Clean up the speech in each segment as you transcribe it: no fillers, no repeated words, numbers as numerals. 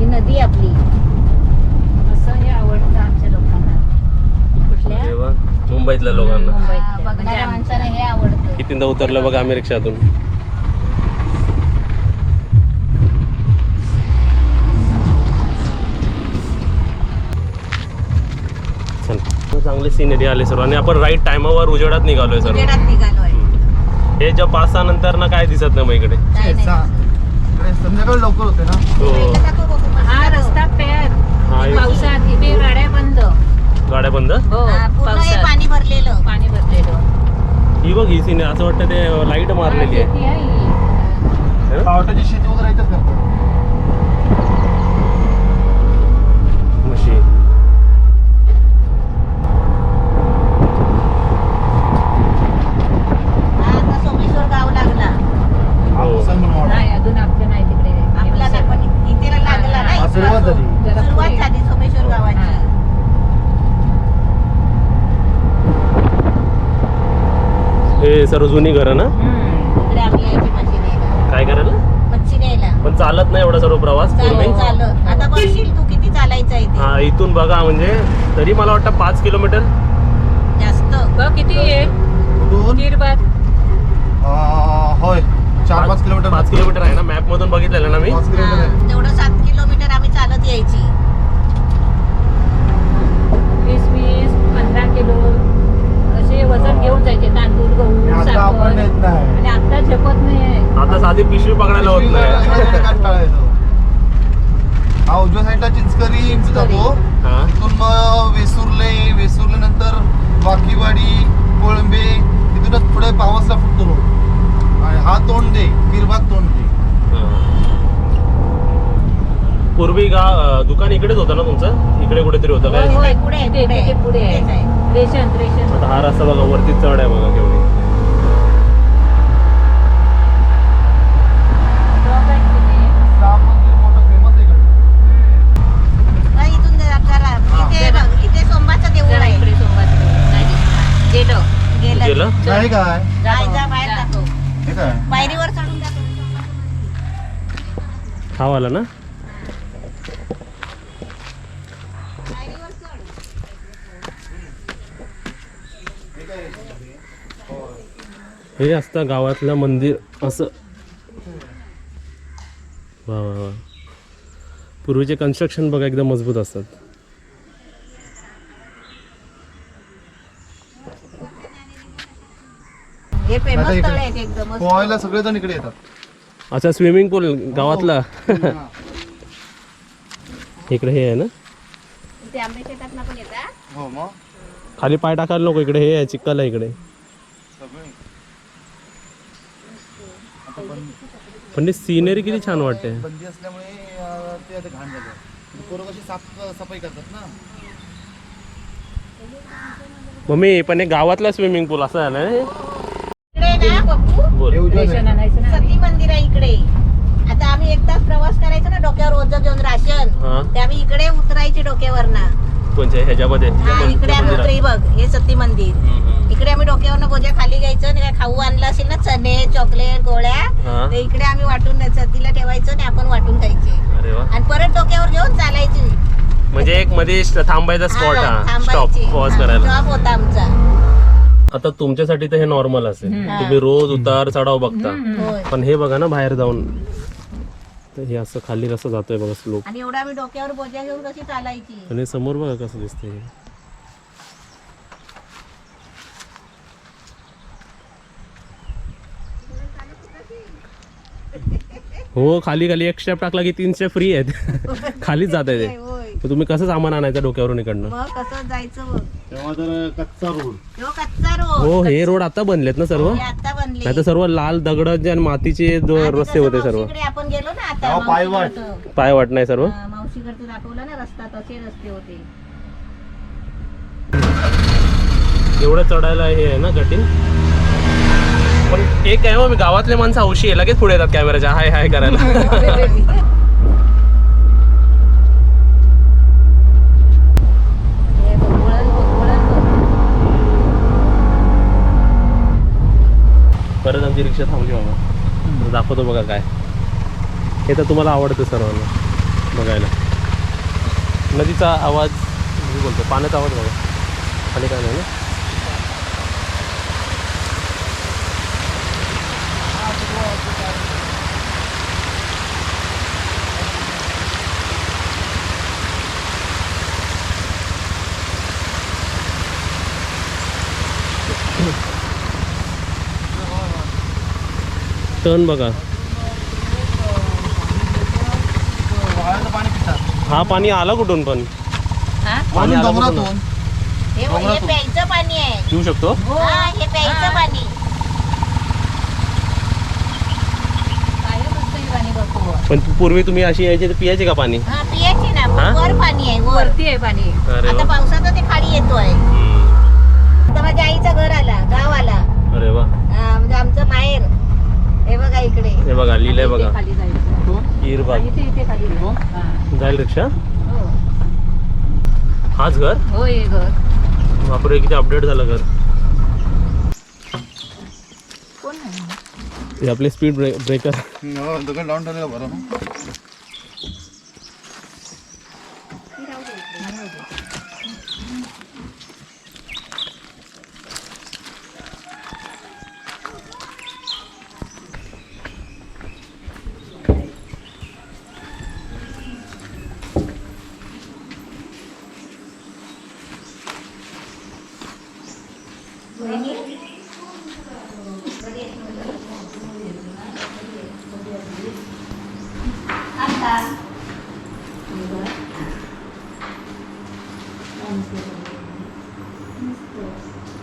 नदी आपली असं हे आवडतं आमच्या लोकांना. कुठल्या तेव्हा मुंबईतल्या लोकांना बघणाऱ्या माणसाला हे आवडतं. कितींदा उतरलं बघा आम्ही रिक्षातून. चांगली सिनरी आली सर्व आणि आपण राईट टायमावर उजेडात निघालोय सर्व. निघालोय. हे ज्या 5-6 नंतर ना काय दिसत नाही मग इकडे. संध्याकाळी लवकर होते ना. हो हा रस्ता पॅक. हा, पावसात इथे गाड्या बंद. गाड्या बंद. हो पावसात पाणी भरलेलं. ही बघ ही सिनरी असं वाटतं ते लाईट मारलेली आहे. पावटाची शेती वगैरे येतात का? म्हशी. सोमेश्वर गाव लागला. नाही अजून आपलं नाही तिकडे. आपला नाही पण इथे लागला नाही. सुरुवात झाली सोमेश्वर गावाची. हे सर्व जुनी घरं ना. इकडे आम्ही यायची मच्छी न्यायला. काय करायला? मच्छी न्यायला. पण चालत नाही एवढा सर्व प्रवास पूर्वी. चालत. आता बघशील तू किती चालायचं आहे ते. हा इथून बघा म्हणजे तरी मला वाटतं 5 किलोमीटर जास्त. बघ किती आहे. होय 4-5 किलोमीटर. 5 किलोमीटर आहे ना. मॅप मधून बघितलेलं ना मी. 5 किलोमीटर आहे. तेवढं 7 किलोमीटर आम्ही चालत यायची. 20-15 किलो असे वजन घेऊन जायचे. तांदूळ गहू आता आपण येत नाही. आणि आता झेपत नाही. आता साधी पिशवी पकडायला होत नाही. हा उजव्या साईडला चिंचकरी जातो. हा तिथून मग वेसूरले नंतर वाकीवाडी कोळंबे तिथूनच पुढे पावसला फुटतो रोड. आणि हा तोंडे गिरबाग तोंडे. पूर्वी दुकान इकडेच होतं ना तुमचं. इकडे कुठेतरी होतं काय. पुढे आहे. रेशन. आता हा रस्ता बघा वरती चढ आहे बघा केवढी. राम मंदिर मोठं फेमस आहे इकडे. इथे सोमवारचं देऊळ आहे. इकडे सोमवारचं देऊळ. गेलं नाही काय बाहेर जातो. हे काय पायरीवर चढून जातो. हा वाला ना. हे असतं गावातलं मंदिर असं. वा वा वा. पूर्वीचे कन्स्ट्रक्शन बघा एकदम मजबूत असतात. हे फेमस स्थळ आहे एकदम. पोहायला सगळेजण इकडे येतात. अच्छा स्विमिंग पूल गावातला. इकडे हे आहे ना. ते आंबे शेतातनं पण येतात. हो मग खाली पाय टाकायला नको. इकडे हे आहे चिखल आहे इकडे. सगळे पण ते सिनरी किती छान वाटते. बंदी असल्यामुळे ते आता घाण झालं. पोरं कशी सफाई करतात ना. मम्मी पण एक गावातला स्विमिंग पूल असं आहे ना. इकडे ना पप्पू बोल. सती मंदिर आहे इकडे. आता आम्ही एक तास प्रवास करायचो ना डोक्यावर ओझं घेऊन राशन. हा ते आम्ही इकडे उतरायचे डोक्यावर ना. कोणत्या ह्याच्यामध्ये. इकडे आम्ही उतराई बघ. हे सती मंदिर. इकडे आम्ही डोक्यावरनं बोजा खाली घ्यायचं आणि काय खाऊ आणलं असेल ना चणे चॉकलेट गोळ्या ते इकडे आम्ही वाटून सतीला ठेवायचं आणि आपण वाटून खायचे. अरे वा. आणि परत डोक्यावर घेऊन चालायची. म्हणजे एक मध्ये थांबायचा स्पॉट. हा स्टॉप थांबायची. पॉज करायला. स्टॉप होता आमचा. आता तुमच्यासाठी तर हे नॉर्मल असेल. तुम्ही रोज उतार चढाव बघता. होय. पण हे बघा ना बाहेर जाऊन तर हे असं खाली कसं जातोय बघा स्लोप. आणि एवढा आम्ही डोक्यावर बोजा घेऊन कशी चालायची. आणि समोर बघा कसं दिसतंय. हो खाली खाली एक स्टेप टाकला की 3 स्टेप फ्री आहेत. खालीच जात आहे ते. होय. तर तुम्ही कसं सामान आणायचं डोक्यावरून इकडनं. मग कसं जायचं बघ. तेव्हा तर कच्चा रोड. ह्यो कच्चा रोड. हो हे रोड आता बनलेत ना सर्व. हे आता बनले. नाही तर सर्व लाल दगडाचे आणि मातीचे रस्ते होते सर्व. मावशीकडे आपण गेलो ना आता. तेव्हा पायवाट. मावशीकडचं. पाय वाट नाही सर्व. मावशीकडचं दाखवलं ना रस्ता तसे रस्ते होते. एवढं चढायला हे आहे ना कठीण. पण एक आहे मग गावातले माणसं हौशी आहे. लगेच पुढे येतात कॅमेराच्या हाय हाय करायला. परत आमची रिक्षा थांबली बाबा. दाखवतो बघा काय. हे तर तुम्हाला आवडतं सर्वांना. बघायला. नदीचा आवाज मी बोलतो, पाण्याचा आवाज बघा. खाली काय नाही ना. टन बघा. वाळाचं पाणी पितात. हा पाणी आला कुठून पण? हा? पाणी आलं कुठून? डोंगरातून. हे प्यायचं पाणी आहे. पिऊ शकतो. हा, हे प्यायचं पाणी. पण पूर्वी तुम्ही अशी यायची तर पियायचे का पाणी? हा, पियायचे ना. हा? वर पाणी आहे, वरती आहे पाणी. अरे आता वा. पावसाचं ते खाली येतोय. आता माझ्या आईचं घर आला, गाव आला. अरे वा. म्हणजे आमचं माहेर. हे बघा इकडे. हे बघा लिहिलंय बघा. खाली जायचं. कीरबाग. इथे खाली जाईल रिक्षा. हाच घर. हो, हे घर. बापरे किती अपडेट झालं घर. कोण आहे? हे आपले स्पीड ब्रेकर. दगड लावून ठेवलेलं बरं ना.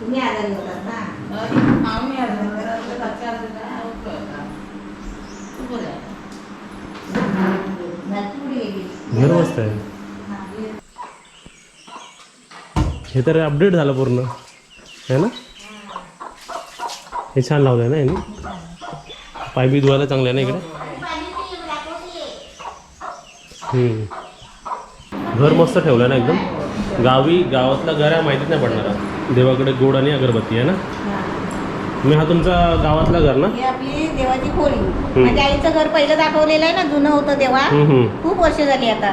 तुम्ही आजारी होतात ना? घर मस्त आहे. हे तर अपडेट झालं पूर्ण है ना. हे छान लावलंय ना यांनी. पाय बी धुवायला चांगलं आहे ना इकडे. घर मस्त ठेवलं ना एकदम. गावातलं घर आहे माहितीच नाही पडणार. देवाकडे गोड आणि अगरबत्ती आहे ना. मी हा तुमचा गावातला घर ना. ही आपली देवाची खोली. माझ्या आईचं घर पहिलं दाखवलेलं आहे ना, जुनं होतं तेव्हा. खूप वर्ष झाली आता.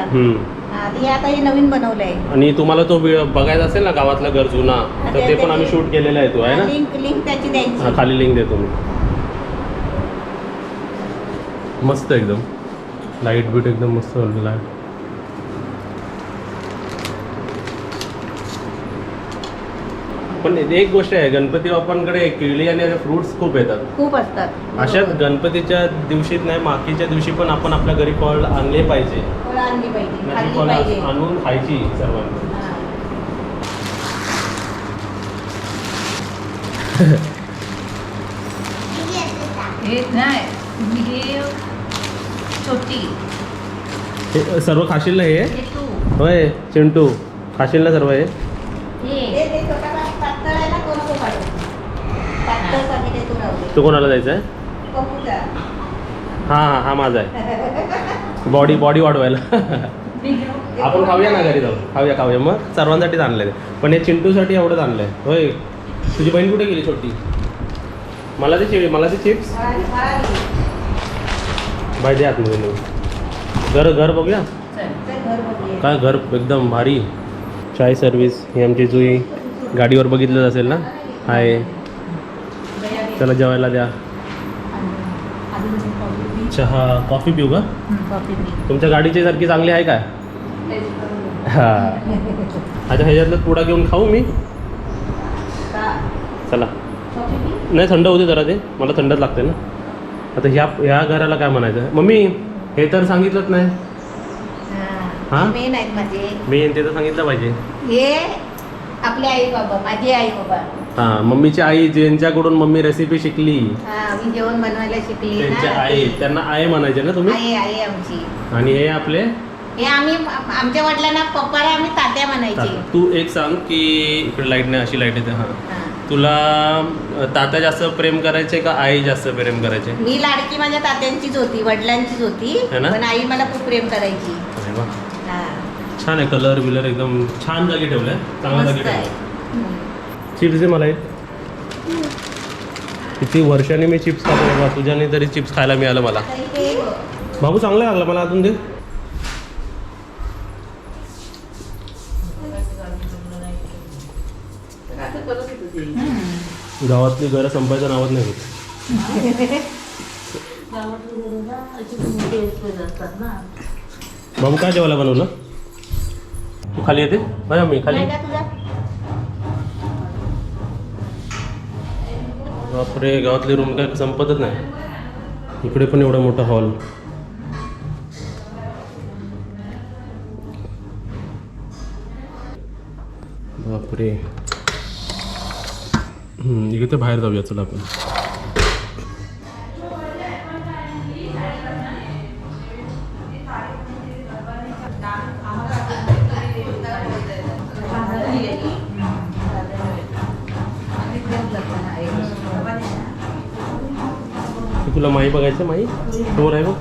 हे आता हे नवीन बनवलंय. आणि तुम्हाला तो बघायचा असेल ना गावातला घर जुना, तर ते पण आम्ही शूट केलेला आहे तो आहे ना. लिंक त्याची द्यायची. हा, खाली लिंक देतो मी. मस्त एकदम लाईट बीट एकदम मस्त झालेला आहे. पण एक गोष्ट आहे, गणपती बाप्पांकडे केळी आणि फ्रुट्स खूप येतात. खूप असतात. अशाच गणपतीच्या दिवशीत नाही, मागीच्या दिवशी पण आपण आपल्या घरी फळ आणले पाहिजे. फळं आणली पाहिजे, त्याची खाल्ली फळं पाहिजे. आणून खायची सर्वांनी. हा. हे नाही, हे छोटी. हे सर्व खाशील ना. हे हे तू. होय चिंटू, खाशील ना सर्व हे. हे छोटा पातळ आहे ना, कोणतो काढू? पातळ पाकिटे तू लावले. तो कोणाला जायचा आहे? पप्पूचा. हा माझा आहे. बॉडी वाढवायला. आपण खाऊया ना घरी जाऊन. खाऊया मग सर्वांसाठीच आणलंय. पण हे चिंटूसाठी एवढंच आणलंय. होय. तुझी बहीण कुठे गेली छोटी? मला ते चिप्स बाय दे आतमध्ये. घर बघूया. काय घर एकदम भारी. चाय सर्विस ही आमची जुई गाडीवर बघितलं असेल ना. हाय, चला जेवायला द्या. चहा कॉफी पिऊ का? तुमच्या गाडीची सारखी चांगली आहे काय? हा. अच्छा, ह्याच्यातलं पुडा घेऊन खाऊ मी. चला. नाही, थंड होते जरा ते. मला थंडच लागते ना. आता ह्या घराला काय म्हणायचं? मम्मी हे तर सांगितलंच नाही. हा, मेन आहेत माझे. मेन ते तर सांगितलं पाहिजे. हे आपले आई बाबा, माझी आई बाबा. हा, मम्मीची आई, ज्यांच्याकडून मम्मी रेसिपी शिकली, हा, मी जेवण बनवायला शिकली त्यांच्या ना. आई, त्यांना आई म्हणायचे ना तुम्ही. आई आमची. आणि हे आपले हे आम्ही आमच्या वडिलांना पप्पाला आम्ही तात्या म्हणायचे. तू एक सांग की इकडे लाईट नाही, अशी लाईट येते. हा, हा. तुला तात्या जास्त प्रेम करायचे का आई जास्त प्रेम करायचे? मी लाडकी माझ्या तात्यांचीच होती, वडिलांचीच होती. है ना? पण आई मला खूप प्रेम करायची. अरे वा. हा. छान आहे. कलर बिलर एकदम छान जागी ठेवलाय. चांगला जागी मस्त आहे. ठेवलाय. चिप्स दे मला एक. किती वर्षांनी मी चिप्स खातो बाबा. तुझ्याने तरी चिप्स खायला मिळालं मला. आता इथे बाबू चांगलं लागलं मला. अजून दे. गावातली घरं संपायचं नावच नाही होत. बाबू काय जेवायला बनवलं? तू खाली येते बरं मी खाली. बापरे गावातली रूम काय संपतच नाही. इकडे पण एवढा मोठा हॉल. बापरे. इकडे बाहेर जाऊया चला आपण. तुला माई बघायचं? माई समोर आहे बघ.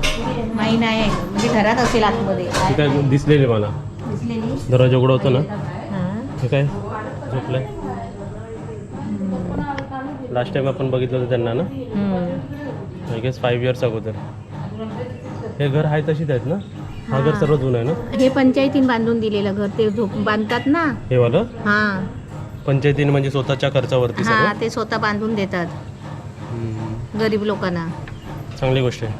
माही नाही आहे म्हणजे घरात असेल आतमध्ये. हे काय दिसलेली मला. दिसलेली दरवाजा उघडा होता ना. हां. हे काय झोपलंय. लास्ट टाइम आपण बघितलं होतं त्यांना ना, आय गेस 5 years अगोदर. हे घर आहे तशीच आहेत ना. हा घर सर्व जुनं आहे ना. हे पंचायतीन बांधून दिलेलं घर ते बांधतात ना. हे वालं हां पंचायतीने म्हणजे स्वतःच्या खर्चावरती हां सगळं. ते स्वतः बांधून देतात गरीब लोकांना. चांगली गोष्ट आहे.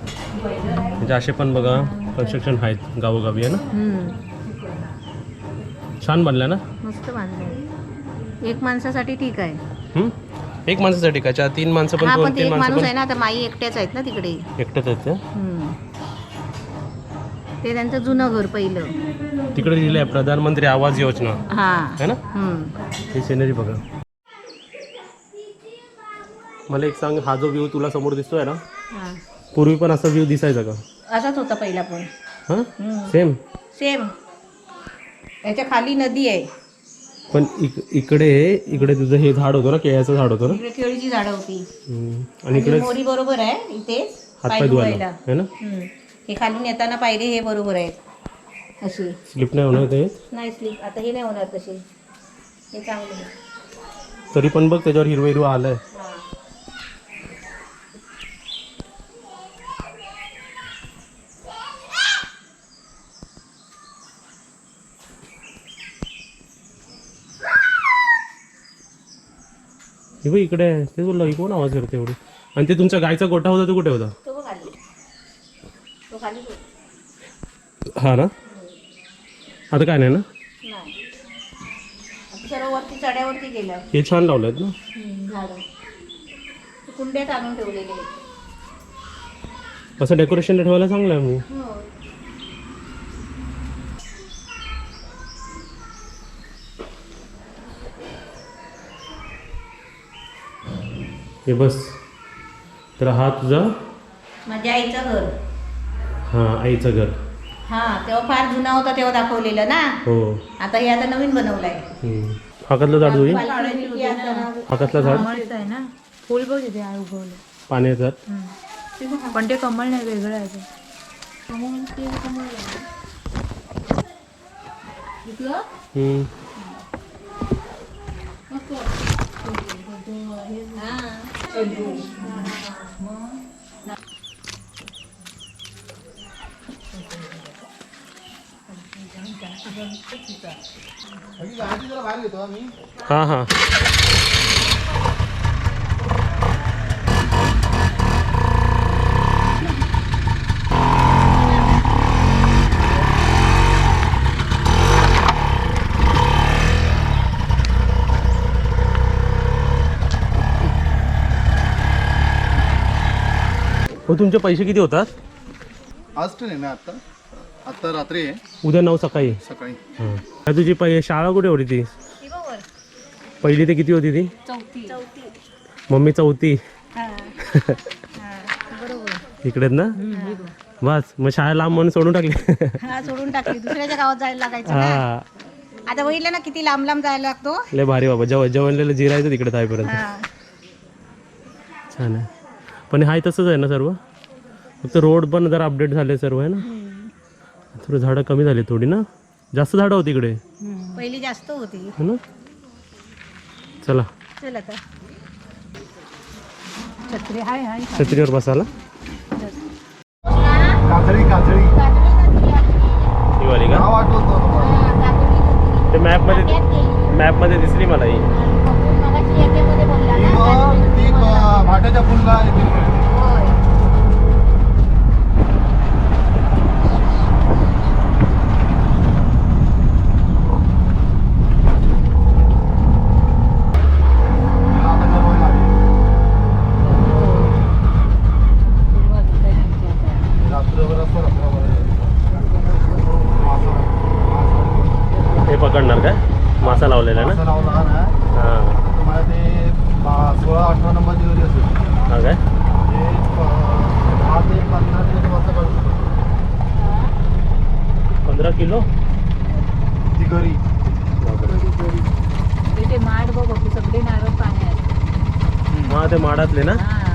म्हणजे असे पण बघा कन्स्ट्रक्शन आहेत गावोगावी आहे ना. छान बांधलं ना. मस्त बांधलं. एक माणसासाठी ठीक आहे. एक माणसासाठी का? 4-3 माणसं पण हा 2-3 पण ते एक माणसं माणूस पण आहे ना. आता माई एकट्याच आहेत ना तिकडे. एकटंच आहेत ते. ते त्यांचं जुनं घर पहिलं. तिकडे लिहिलं आहे प्रधानमंत्री आवास योजना हा है ना. ही सिनरी बघा. मला एक सांग, हा जो व्ह्यू तुला समोर दिसतोय ना, पूर्वी पण असा व्ह्यू दिसायचा का? असाच होता पहिला पण. हां सेम सेम. याच्या खाली नदी आहे. पण इकडे तुझं हे झाड होतं ना, केळ्याचं झाड होतं ना. इकडे केळीची झाडं होती. आणि इकडे मोरी बरोबर आहे इथे. हातपाय धुवायला है ना. हे खालून येताना पायरी हे बरोबर आहेत अशी. स्लिप नाही होणार ते. नाही स्लीप आता हे नाही होणार तशी. हे चांगलं आहे. तरी पण बघ त्याच्यावर हिरवं हिरवं आलंय. हे बघ इकडे आहे. तेच बोललं कोण आवाज करते एवढी. आणि ते तुमच्या गायचा गोठा होता तो कुठे होता? तो खाली. तो खाली. हा ना. आता काय नाही ना. नाही. सर्व वरती चढ्यावरती गेलं. हे छान लावलेत ना झाडं. कुंड्यात आणून ठेवलेले आहेत. असं डेकोरेशन ठेवायला चांगलं आहे मग. हे बस. तर हा तुझा माझ्या आईचं घर. हा आईचं घर. हा तेव्हा फार जुना होता तेव्हा दाखवलेलं ना. हो. आता हे आता नवीन बनवलंय. हा कसलं झाड तुझी? हा हा कसला झाड? आहे ना. फुल बघ इथे आहे उगवलं. पाण्याचं. पण ते कमळ नाही, वेगळं आहे ते. हां हां. हो तुमचे पैसे किती होतात? आज ट्रेन आहे ना. आता रात्री आहे. उद्या 9 सकाळी. सकाळी. हां तुझी शाळा कुठे होती ती? पहिली ते किती होती ती? चौथी. मम्मी 4थी. बरोबर. इकडेच ना. बस मग शाळा लांब म्हणून सोडून टाकली. हा सोडून टाकली. दुसऱ्याच्या गावात जायला लागायचं ना. हा आता बघितलं ना किती लांब लांब जायला लागतो. लय भारी बाबा. जेवणलेलं जिरायचं तिकडे जाईपर्यंत. छान आहे. पण हाय तसंच आहे ना सर्व. फक्त रोड पण जरा अपडेट झाले सर्व आहे ना. थोडं झाडं कमी झाली थोडी ना. जास्त झाडं होती इकडे पहिली जास्त होती है ना. चला चल आता. छत्री हाय हाय. छत्रीवर बसायला. काजळी ही वाली का? नाव आठवतं तुम्हाला? ते मॅपमध्ये दिसली मला ही. काट्याच्या फुलला येते मिळते. होय. तिला आता गरवायला लागली. रात्रभर असतो रात्रभर हे पकडणार काय मासा लावलेला ना मासा लावला ना हां तुम्हाला ते 16-18 नंबर डिलिव्हरी असेल हा काय ते 10 ते 15 किलो वाजता काढू शकतो 15 किलो ती घरी ते माड बघ बापू, सगळे नारळ पाण्यात. हा ते माडातले ना हा.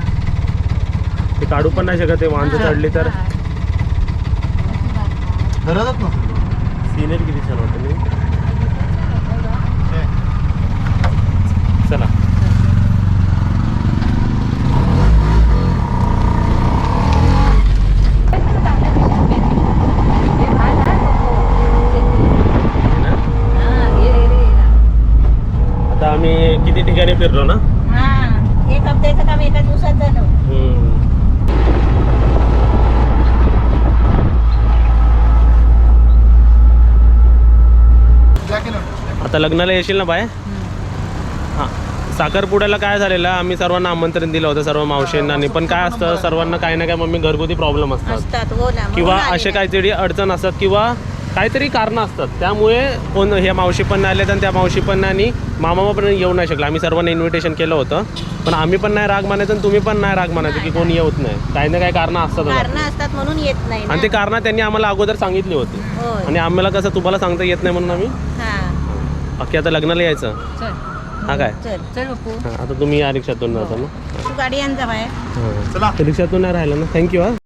ते काढू पण नाही शकत ते माणसं चढली तर हा. गरजच नसतो सिनियर किती छान होतं मी चला आता आम्ही किती ठिकाणी फिरलो ना हा, एक हप्त्याचं काम एका दिवसात झालं. त्या केलं आता लग्नाला येशील ना बाय हां साखरपुड्याला काय झालेलं आम्ही सर्वांना आमंत्रण दिलं होतं सर्व मावशींना पण काय असतं सर्वांना काही ना काही मम्मी घरगुती प्रॉब्लेम असतात असतात हो ना, म्हणून किंवा आले असे नाही. काहीतरी अडचण असतात किंवा काहीतरी कारणं असतात त्यामुळे कोण ह्या मावशी पण नाही आल्या आणि त्या मावशी पण नाही आणि मामा पण येऊ नाही शकला आम्ही सर्वांना इन्व्हिटेशन केलं होतं पण आम्ही पण नाही राग मानायचं आणि तुम्ही पण नाही राग मानायचं की कोणी येत नाही काही ना काही कारणं असतात कारणं असतात म्हणून येत नाही आणि ते ना. कारणं त्यांनी आम्हाला अगोदर सांगितली होती होय. आणि आम्हाला कसं तुम्हाला सांगता येत नाही म्हणून आम्ही हा, बाकी आता लग्नाला यायचं चल हा काय चल चल बापू. हां आता तुम्ही या रिक्षातून जाता ना तू गाडी आण जा बाहेर. हां चला रिक्षातून नाही राहिलं ना थँक्यू हां